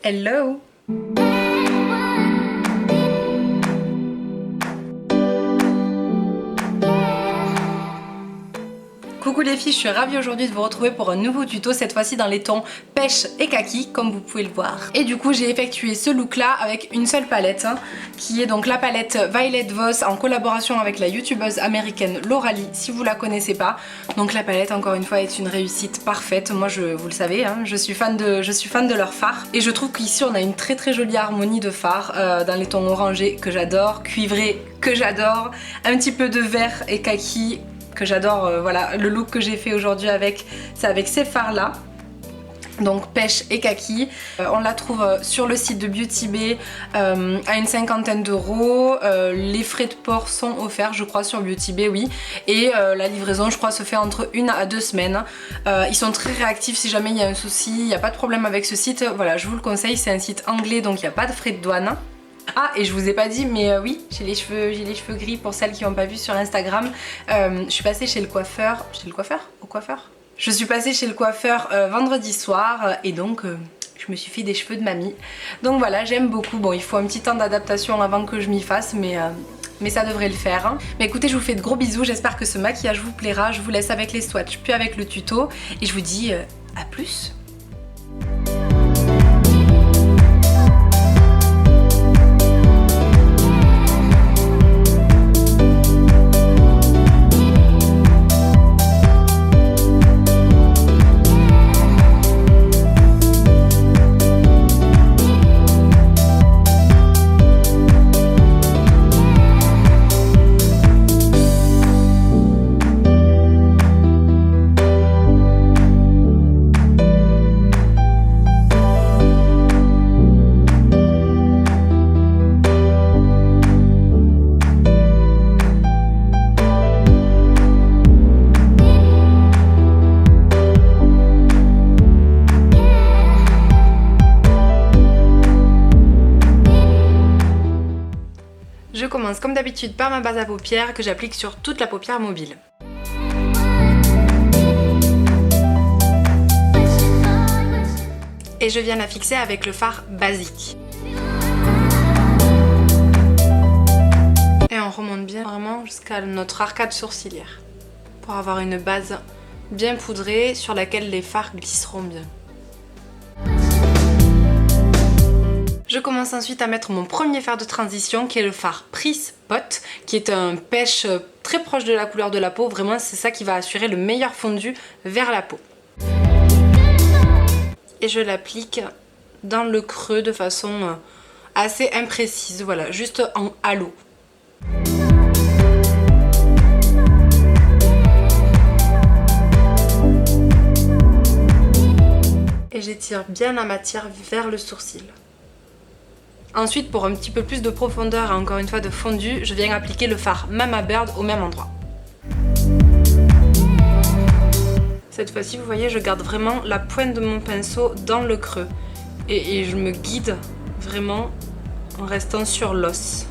Hello. Coucou les filles, je suis ravie aujourd'hui de vous retrouver pour un nouveau tuto, cette fois-ci dans les tons pêche et kaki, comme vous pouvez le voir. Et du coup, j'ai effectué ce look là avec une seule palette, qui est donc la palette Violet Voss en collaboration avec la youtubeuse américaine Lauralie, si vous la connaissez pas. Donc la palette, encore une fois, est une réussite parfaite. Moi, vous le savez, je suis fan de leur fard. Et je trouve qu'ici, on a une très très jolie harmonie de fard dans les tons orangés que j'adore, cuivré que j'adore, un petit peu de vert et kaki que j'adore. Voilà, le look que j'ai fait aujourd'hui c'est avec ces fards là, donc pêche et kaki. On la trouve sur le site de Beauty Bay à une cinquantaine d'euros. Les frais de port sont offerts je crois sur Beauty Bay, oui, et la livraison je crois se fait entre 1 à 2 semaines. Ils sont très réactifs si jamais il y a un souci, il n'y a pas de problème avec ce site. Voilà, je vous le conseille, c'est un site anglais donc il n'y a pas de frais de douane. Ah, et je vous ai pas dit, mais oui, j'ai les cheveux gris pour celles qui n'ont pas vu sur Instagram. Je suis passée chez le coiffeur. Je suis passée chez le coiffeur vendredi soir et donc je me suis fait des cheveux de mamie. Donc voilà, j'aime beaucoup. Bon, il faut un petit temps d'adaptation avant que je m'y fasse, mais ça devrait le faire. Mais écoutez, je vous fais de gros bisous. J'espère que ce maquillage vous plaira. Je vous laisse avec les swatchs, puis avec le tuto. Et je vous dis à plus. Je commence comme d'habitude par ma base à paupières que j'applique sur toute la paupière mobile. Et je viens la fixer avec le fard basique. Et on remonte bien vraiment jusqu'à notre arcade sourcilière pour avoir une base bien poudrée sur laquelle les fards glisseront bien. Je commence ensuite à mettre mon premier fard de transition qui est le fard Pris Pot, qui est un pêche très proche de la couleur de la peau. Vraiment, c'est ça qui va assurer le meilleur fondu vers la peau. Et je l'applique dans le creux de façon assez imprécise, voilà, juste en halo. Et j'étire bien la matière vers le sourcil. Ensuite, pour un petit peu plus de profondeur et encore une fois de fondu, je viens appliquer le fard Mama Bird au même endroit. Cette fois-ci, vous voyez, je garde vraiment la pointe de mon pinceau dans le creux. Et je me guide vraiment en restant sur l'os.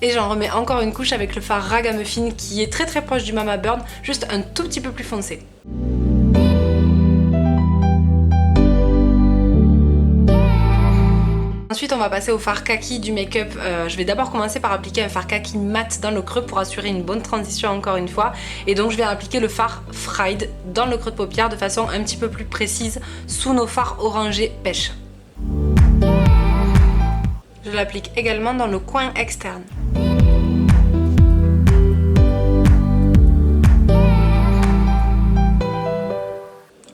Et j'en remets encore une couche avec le fard Ragamuffin qui est très très proche du Mama Bird, juste un tout petit peu plus foncé. Ensuite on va passer au fard kaki du make-up. Je vais d'abord commencer par appliquer un fard kaki mat dans le creux pour assurer une bonne transition encore une fois. Et donc je vais appliquer le fard Fried dans le creux de paupière de façon un petit peu plus précise sous nos fards orangés pêche. Je l'applique également dans le coin externe.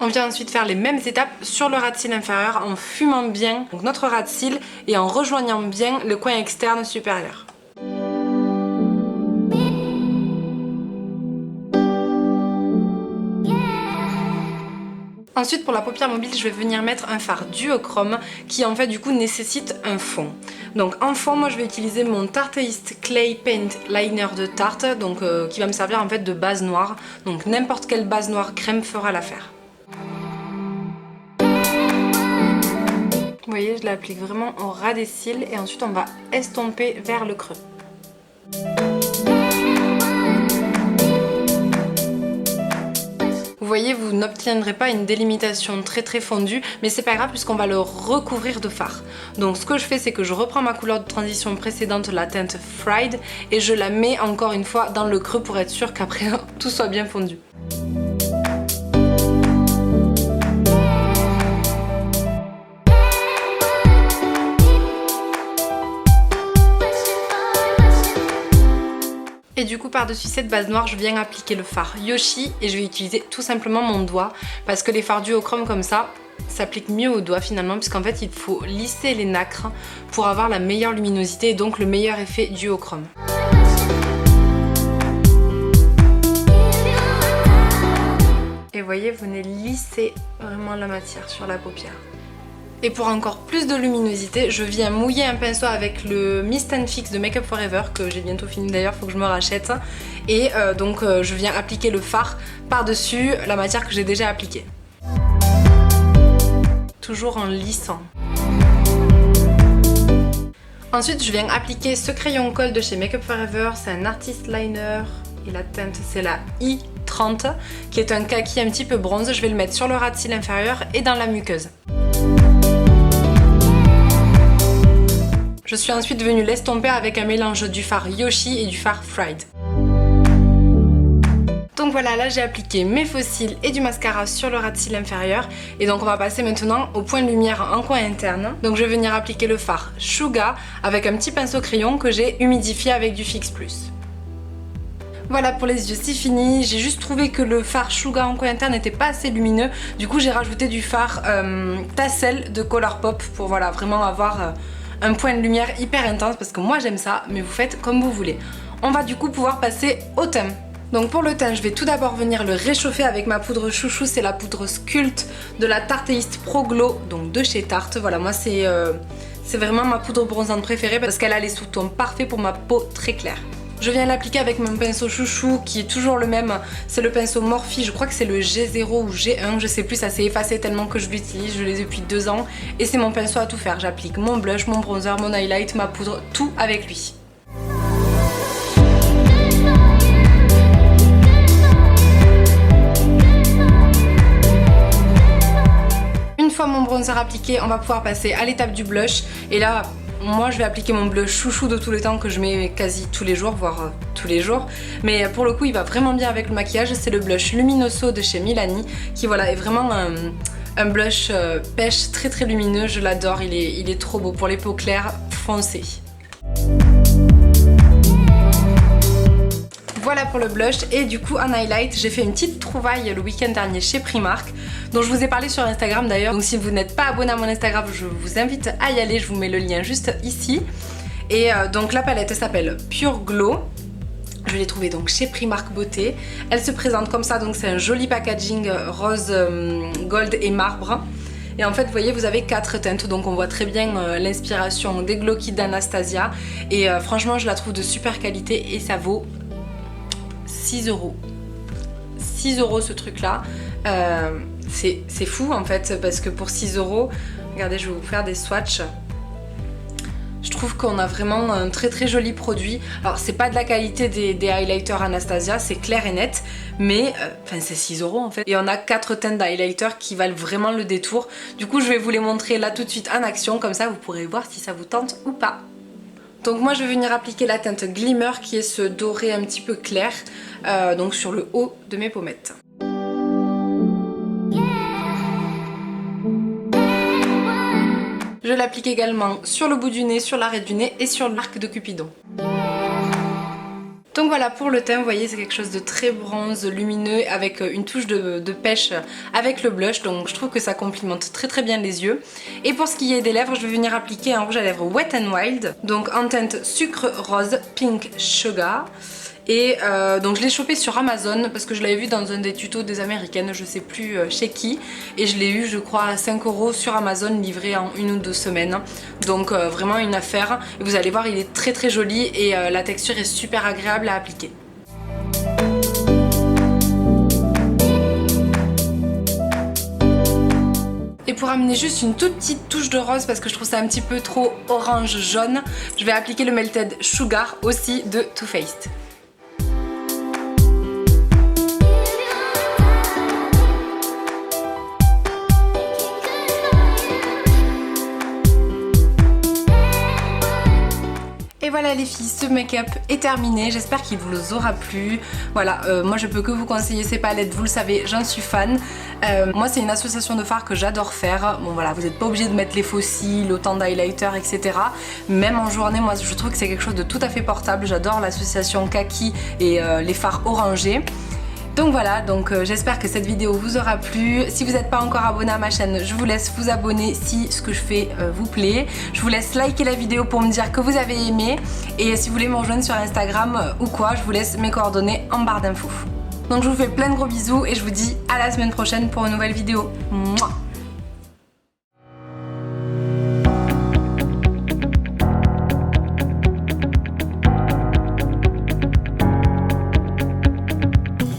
On vient ensuite faire les mêmes étapes sur le ras de cils inférieur en fumant bien donc notre ras de cils et en rejoignant bien le coin externe supérieur. Ensuite pour la paupière mobile je vais venir mettre un fard duochrome qui en fait du coup nécessite un fond. Donc en fond moi je vais utiliser mon Tarte East Clay Paint Liner de Tarte donc, qui va me servir en fait de base noire. Donc n'importe quelle base noire crème fera l'affaire. Vous voyez je l'applique vraiment au ras des cils et ensuite on va estomper vers le creux. Vous voyez, vous n'obtiendrez pas une délimitation très fondue, mais c'est pas grave puisqu'on va le recouvrir de fard. Donc ce que je fais, c'est que je reprends ma couleur de transition précédente, la teinte Fried, et je la mets encore une fois dans le creux pour être sûr qu'après tout soit bien fondu. Et du coup par-dessus cette base noire je viens appliquer le fard Yoshi et je vais utiliser tout simplement mon doigt parce que les fards duochrome comme ça s'appliquent mieux au doigt finalement puisqu'en fait il faut lisser les nacres pour avoir la meilleure luminosité et donc le meilleur effet duochrome. Et vous voyez, vous venez lisser vraiment la matière sur la paupière. Et pour encore plus de luminosité, je viens mouiller un pinceau avec le Mist & Fix de Make Up For Ever, que j'ai bientôt fini d'ailleurs, faut que je me rachète. Et donc je viens appliquer le fard par-dessus la matière que j'ai déjà appliquée. Toujours en lissant. Ensuite, je viens appliquer ce crayon colle de chez Make Up For Ever, c'est un Artist Liner. Et la teinte, c'est la I30, qui est un kaki un petit peu bronze. Je vais le mettre sur le ras de cils inférieur et dans la muqueuse. Je suis ensuite venue l'estomper avec un mélange du fard Yoshi et du fard Fried. Donc voilà, là j'ai appliqué mes faux cils et du mascara sur le ras de cils inférieur. Et donc on va passer maintenant au point de lumière en coin interne. Donc je vais venir appliquer le fard Suga avec un petit pinceau crayon que j'ai humidifié avec du Fix Plus. Voilà pour les yeux, c'est fini. J'ai juste trouvé que le fard Suga en coin interne n'était pas assez lumineux. Du coup j'ai rajouté du fard Tassel de Colourpop pour voilà, vraiment avoir un point de lumière hyper intense parce que moi j'aime ça, mais vous faites comme vous voulez. On va du coup pouvoir passer au teint. Donc pour le teint, je vais tout d'abord venir le réchauffer avec ma poudre chouchou, c'est la poudre Sculpt de la Tarteist Pro Glow, donc de chez Tarte. Voilà, moi c'est vraiment ma poudre bronzante préférée parce qu'elle a les sous-tons parfaits pour ma peau très claire. Je viens l'appliquer avec mon pinceau chouchou qui est toujours le même, c'est le pinceau Morphe, je crois que c'est le G0 ou G1, je sais plus, ça s'est effacé tellement que je l'utilise, je l'ai depuis 2 ans et c'est mon pinceau à tout faire. J'applique mon blush, mon bronzer, mon highlight, ma poudre, tout avec lui. Une fois mon bronzer appliqué, on va pouvoir passer à l'étape du blush et là moi je vais appliquer mon blush chouchou de tous les temps que je mets quasi tous les jours, voire tous les jours. Mais pour le coup il va vraiment bien avec le maquillage, c'est le blush Luminoso de chez Milani qui voilà est vraiment un blush pêche très lumineux, je l'adore, il est trop beau pour les peaux claires foncées. Voilà pour le blush et du coup en highlight j'ai fait une petite trouvaille le week-end dernier chez Primark dont je vous ai parlé sur Instagram d'ailleurs, donc si vous n'êtes pas abonné à mon Instagram je vous invite à y aller, je vous mets le lien juste ici. Et donc la palette s'appelle Pure Glow, je l'ai trouvée donc chez Primark Beauté, elle se présente comme ça, donc c'est un joli packaging rose, gold et marbre. Et en fait vous voyez vous avez 4 teintes donc on voit très bien l'inspiration des Glow Kit d'Anastasia et franchement je la trouve de super qualité et ça vaut 6 €. 6 € ce truc là, c'est fou en fait parce que pour 6 €, regardez je vais vous faire des swatchs. Je trouve qu'on a vraiment un très joli produit. Alors c'est pas de la qualité des highlighters Anastasia, c'est clair et net, mais c'est 6 € en fait. Et on a 4 teintes d'highlighter qui valent vraiment le détour. Du coup je vais vous les montrer là tout de suite en action, comme ça vous pourrez voir si ça vous tente ou pas. Donc moi je vais venir appliquer la teinte Glimmer qui est ce doré un petit peu clair donc sur le haut de mes pommettes. Je l'applique également sur le bout du nez, sur l'arrêt du nez et sur l'arc de Cupidon. Donc voilà pour le teint, vous voyez c'est quelque chose de très bronze, lumineux avec une touche de pêche avec le blush, donc je trouve que ça complimente très bien les yeux. Et pour ce qui est des lèvres, je vais venir appliquer un rouge à lèvres Wet n Wild, donc en teinte sucre rose Pink Sugar. Et donc je l'ai chopé sur Amazon parce que je l'avais vu dans un des tutos des américaines, je sais plus chez qui, et je l'ai eu je crois à 5 € sur Amazon livré en 1 ou 2 semaines, donc vraiment une affaire. Et vous allez voir il est très joli et la texture est super agréable à appliquer. Et pour amener juste une toute petite touche de rose parce que je trouve ça un petit peu trop orange jaune, je vais appliquer le Melted Sugar aussi de Too Faced. Et voilà les filles, ce make-up est terminé, j'espère qu'il vous aura plu. Voilà, moi je peux que vous conseiller ces palettes, vous le savez, j'en suis fan. Moi c'est une association de fards que j'adore faire. Bon voilà, vous n'êtes pas obligé de mettre les faux cils, autant d'highlighter, etc. Même en journée, moi je trouve que c'est quelque chose de tout à fait portable. J'adore l'association kaki et les fards orangés. Donc voilà, j'espère que cette vidéo vous aura plu. Si vous n'êtes pas encore abonné à ma chaîne, je vous laisse vous abonner si ce que je fais vous plaît. Je vous laisse liker la vidéo pour me dire que vous avez aimé. Et si vous voulez me rejoindre sur Instagram ou quoi, je vous laisse mes coordonnées en barre d'infos. Donc je vous fais plein de gros bisous et je vous dis à la semaine prochaine pour une nouvelle vidéo. Mouah.